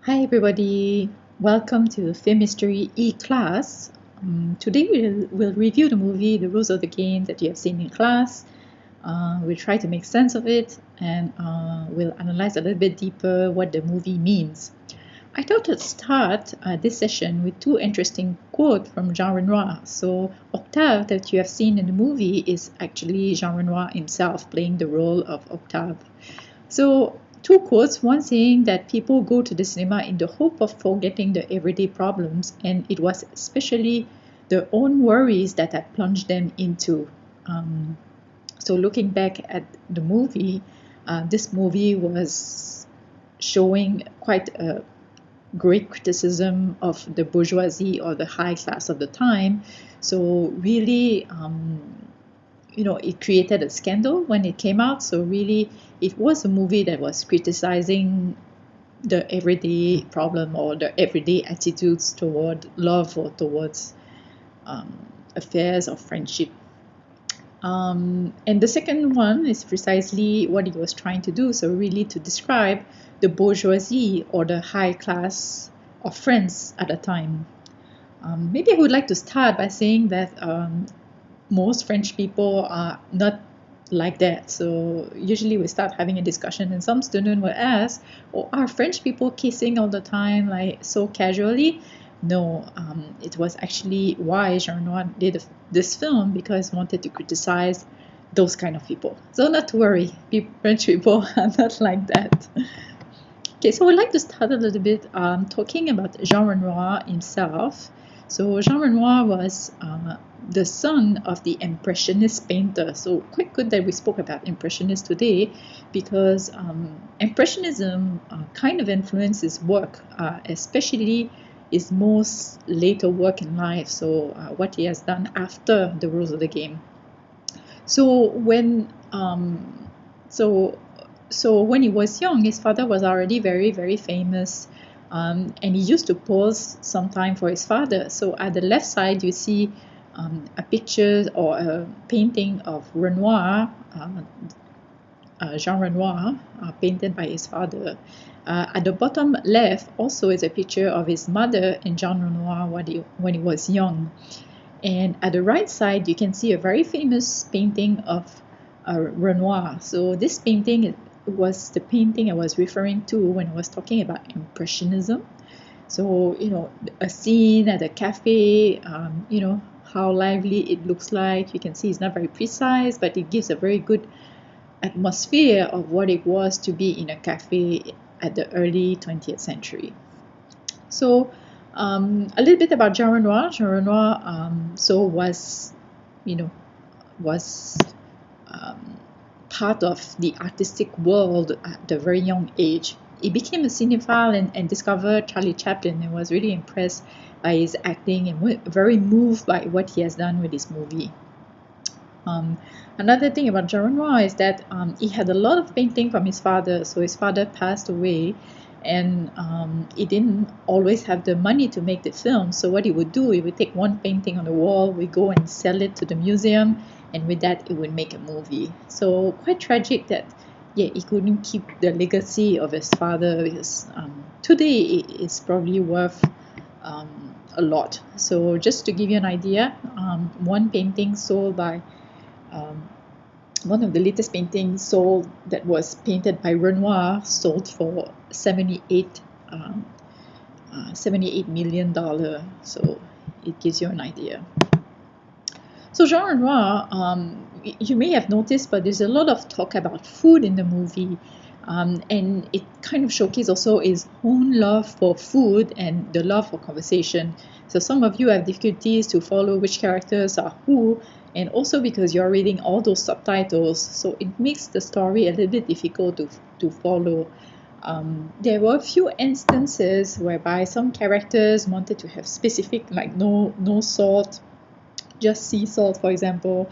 Hi everybody, welcome to Film History E-Class. Today we'll review the movie The Rules of the Game that you have seen in class. We'll try to make sense of it and we'll analyze a little bit deeper what the movie means. I thought I'd start this session with two interesting quotes from Jean Renoir. So Octave that you have seen in the movie is actually Jean Renoir himself playing the role of Octave. So, two quotes, one saying that people go to the cinema in the hope of forgetting the everyday problems, and it was especially their own worries that had plunged them into. So, looking back at the movie, this movie was showing quite a great criticism of the bourgeoisie or the high class of the time. So, really, it created a scandal when it came out. So really, it was a movie that was criticizing the everyday problem or the everyday attitudes toward love or towards affairs or friendship. And the second one is precisely what he was trying to do. So really to describe the bourgeoisie or the high class of France at the time. Maybe I would like to start by saying that most French people are not like that. So usually we start having a discussion and some student will ask, oh, are French people kissing all the time, like so casually? No, it was actually why Jean Renoir did this film, because he wanted to criticize those kind of people. So not to worry, French people are not like that. Okay, so I'd like to start a little bit talking about Jean Renoir himself. So Jean Renoir was the son of the Impressionist painter. So quite good that we spoke about Impressionists today, because Impressionism kind of influenced his work, especially his most later work in life. So what he has done after The Rules of the Game. So so so when he was young, his father was already very, very famous. And he used to pose sometime for his father. So at the left side, you see a picture or a painting of Renoir, Jean Renoir, painted by his father. At the bottom left also is a picture of his mother and Jean Renoir when he was young. And at the right side, you can see a very famous painting of Renoir. So this painting was the painting I was referring to when I was talking about Impressionism. So, a scene at a cafe, how lively it looks like. You can see it's not very precise, but it gives a very good atmosphere of what it was to be in a cafe at the early 20th century. So, a little bit about Jean Renoir. Jean Renoir, you know, was part of the artistic world at a very young age. He became a cinephile and discovered Charlie Chaplin and was really impressed by his acting and very moved by what he has done with his movie. Another thing about Jean Renoir is that he had a lot of painting from his father. So his father passed away, and he didn't always have the money to make the film. So what he would do, he would take one painting on the wall, we go and sell it to the museum, and with that, he would make a movie. So quite tragic that, yeah, he couldn't keep the legacy of his father, because today it is probably worth a lot. So just to give you an idea, one painting sold by one of the latest paintings sold that was painted by Renoir sold for $78 million. So it gives you an idea. So Jean Renoir, you may have noticed, but there's a lot of talk about food in the movie. And it kind of showcases also his own love for food and the love for conversation. So some of you have difficulties to follow which characters are who, and also because you're reading all those subtitles, so it makes the story a little bit difficult to follow. There were a few instances whereby some characters wanted to have specific, like no salt, just sea salt, for example.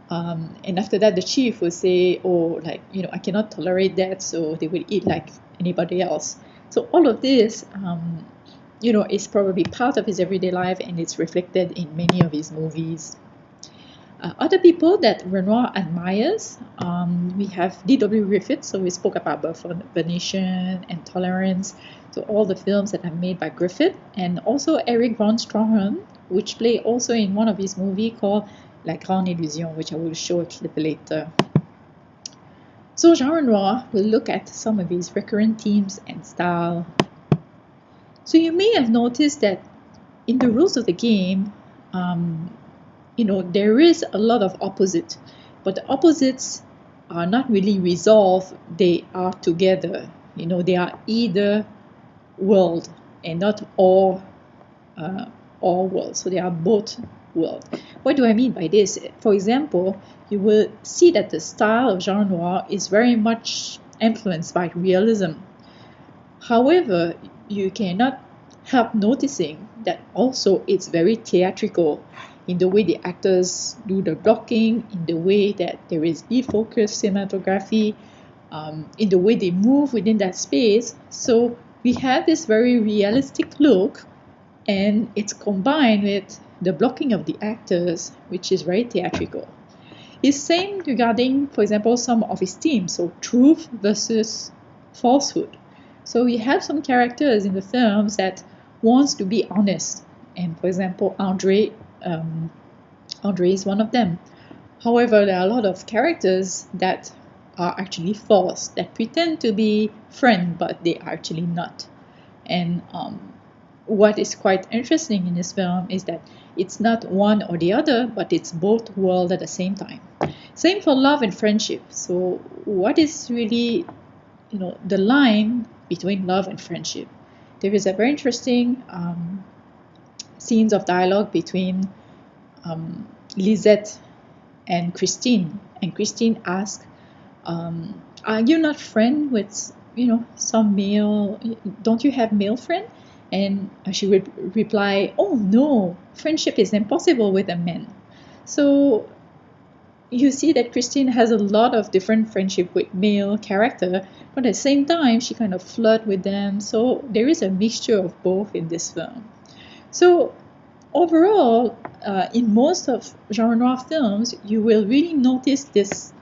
And after that, the chief would say, oh, like, I cannot tolerate that, so they would eat like anybody else. So all of this, is probably part of his everyday life, and it's reflected in many of his movies. Other people that Renoir admires, we have D.W. Griffith, so we spoke about Birth of a Nation and Tolerance, so all the films that are made by Griffith, and also Eric von Stroheim, which play also in one of his movies called La Grande Illusion, which I will show a clip later. So Jean Renoir will look at some of his recurrent themes and style. So you may have noticed that in the rules of the game, there is a lot of opposite, but the opposites are not really resolved. They are together. They are either world and not all worlds. So they are both worlds. What do I mean by this? For example, you will see that the style of Jean Renoir is very much influenced by realism. However, you cannot help noticing that also it's very theatrical in the way the actors do the blocking, in the way that there is defocused cinematography, in the way they move within that space. So we have this very realistic look, and it's combined with the blocking of the actors, which is very theatrical. It's same regarding, for example, some of his themes, so truth versus falsehood. So we have some characters in the films that wants to be honest, and for example, Andre is one of them. However, there are a lot of characters that are actually false, that pretend to be friends, but they are actually not. And what is quite interesting in this film is that it's not one or the other, but it's both worlds at the same time. Same for love and friendship. So what is really, the line between love and friendship? There is a very interesting scenes of dialogue between Lisette and Christine. And Christine asks, are you not friend with, some male, don't you have male friend? And she would reply, oh no, friendship is impossible with a man. So you see that Christine has a lot of different friendship with male character, but at the same time, she kind of flirt with them. So there is a mixture of both in this film. So overall, in most of Jean Renoir films, you will really notice this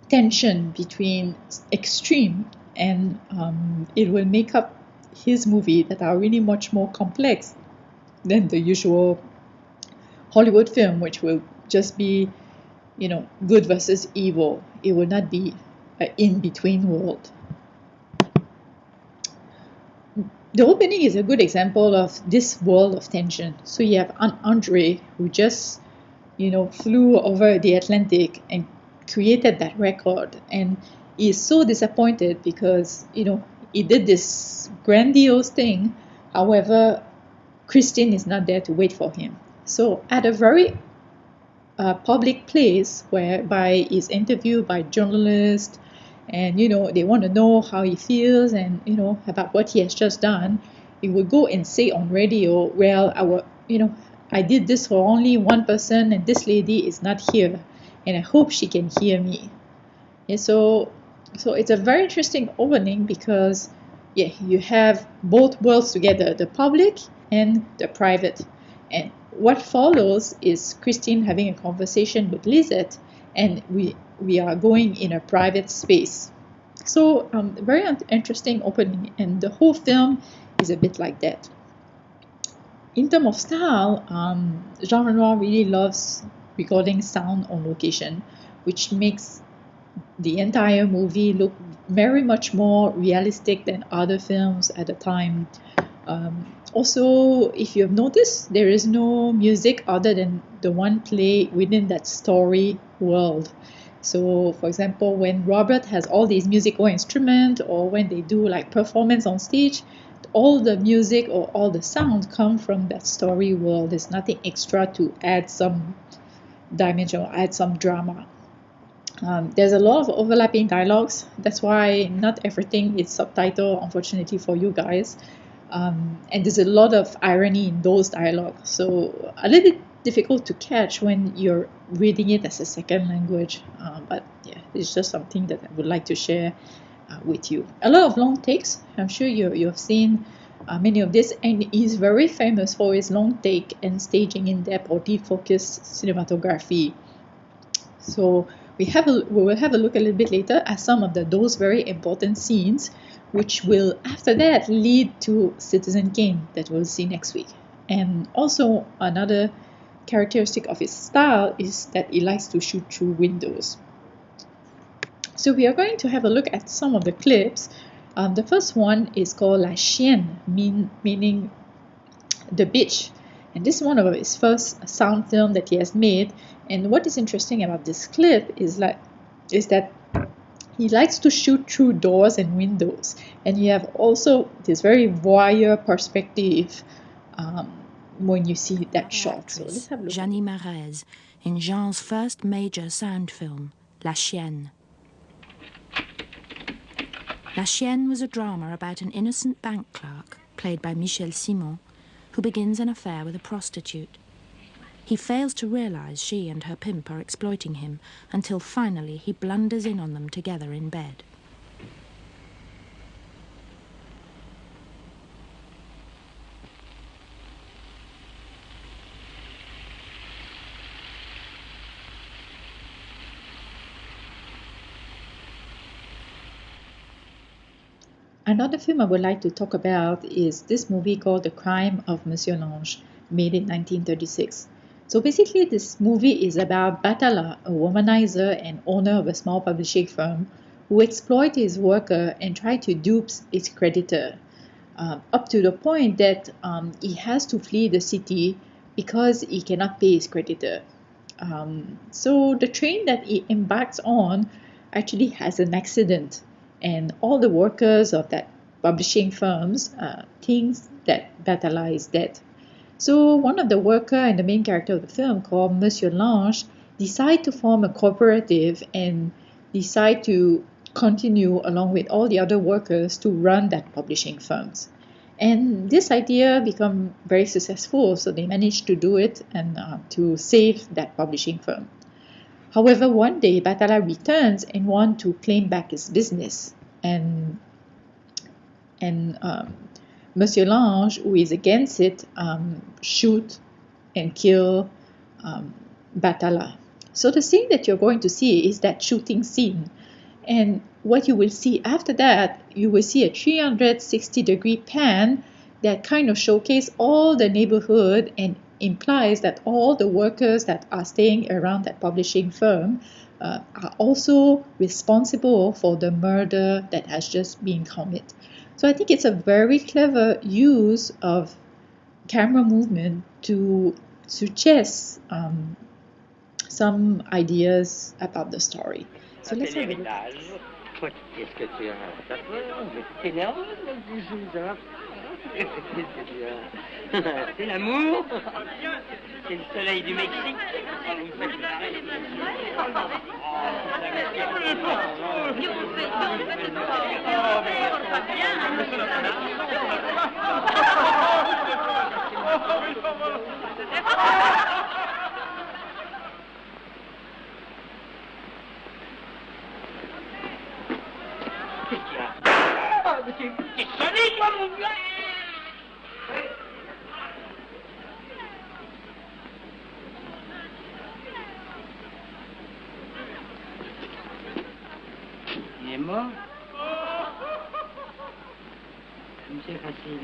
tension between extreme, and it will make up his movie that are really much more complex than the usual Hollywood film, which will just be, good versus evil. It will not be an in-between world. The opening is a good example of this world of tension. So you have Andre, who just, flew over the Atlantic and created that record, and is so disappointed because, he did this grandiose thing. However, Christine is not there to wait for him. So at a very public place whereby he's interviewed by journalists, and they want to know how he feels and about what he has just done, he would go and say on radio, well, I did this for only one person, and this lady is not here, and I hope she can hear me. Yeah, so it's a very interesting opening because you have both worlds together, the public and the private. And what follows is Christine having a conversation with Lisette, and we are going in a private space. So very interesting opening, and the whole film is a bit like that. In terms of style, Jean Renoir really loves recording sound on location, which makes the entire movie look very much more realistic than other films at the time. Also, if you have noticed, there is no music other than the one play within that story world. So, for example, when Robert has all these musical instruments, or when they do like performance on stage, all the music or all the sound come from that story world. There's nothing extra to add some dimension or add some drama. There's a lot of overlapping dialogues. That's why not everything is subtitled, unfortunately for you guys. And there's a lot of irony in those dialogues. So a little bit difficult to catch when you're reading it as a second language. But yeah, it's just something that I would like to share with you. A lot of long takes. I'm sure you have seen many of this, and is very famous for his long take and staging in-depth or deep-focused cinematography. So we will have a look a little bit later at some of those very important scenes, which will after that lead to Citizen Kane that we'll see next week. And also another characteristic of his style is that he likes to shoot through windows. So we are going to have a look at some of the clips. The first one is called La Chienne, meaning the bitch. And this is one of his first sound film that he has made. And what is interesting about this clip is that he likes to shoot through doors and windows. And you have also this very voyeur perspective when you see that shot. So let's have a look. Jeannie Marez in Jean's first major sound film, La Chienne. La Chienne was a drama about an innocent bank clerk, played by Michel Simon, who begins an affair with a prostitute. He fails to realize she and her pimp are exploiting him until finally he blunders in on them together in bed. Another film I would like to talk about is this movie called The Crime of Monsieur Lange, made in 1936. So basically this movie is about Batala, a womanizer and owner of a small publishing firm, who exploits his worker and tries to dupe its creditor, up to the point that he has to flee the city because he cannot pay his creditor. So the train that he embarks on actually has an accident, and all the workers of that publishing firms think that Batala is dead. So one of the worker and the main character of the film, called Monsieur Lange, decide to form a cooperative and decide to continue along with all the other workers to run that publishing firms. And this idea become very successful, so they managed to do it and to save that publishing firm. However, one day Batala returns and wants to claim back his business, and Monsieur Lange, who is against it, shoot and kill Batala. So the scene that you're going to see is that shooting scene, and what you will see after that, you will see a 360-degree pan that kind of showcase all the neighborhood and implies that all the workers that are staying around that publishing firm are also responsible for the murder that has just been committed. So I think it's a very clever use of camera movement to suggest some ideas about the story. So let's have a look. Qu'est-ce que tu as? T'as peur? Mais t'es nerveuse, mon petit chou, ça va? Qu'est-ce que tu as? C'est l'amour? C'est le soleil du Mexique? Vous me faites marrer. Qu'est-ce qu'il y a? Ah, mais t'es solide, moi, mon gars! Il est mort? C'est facile.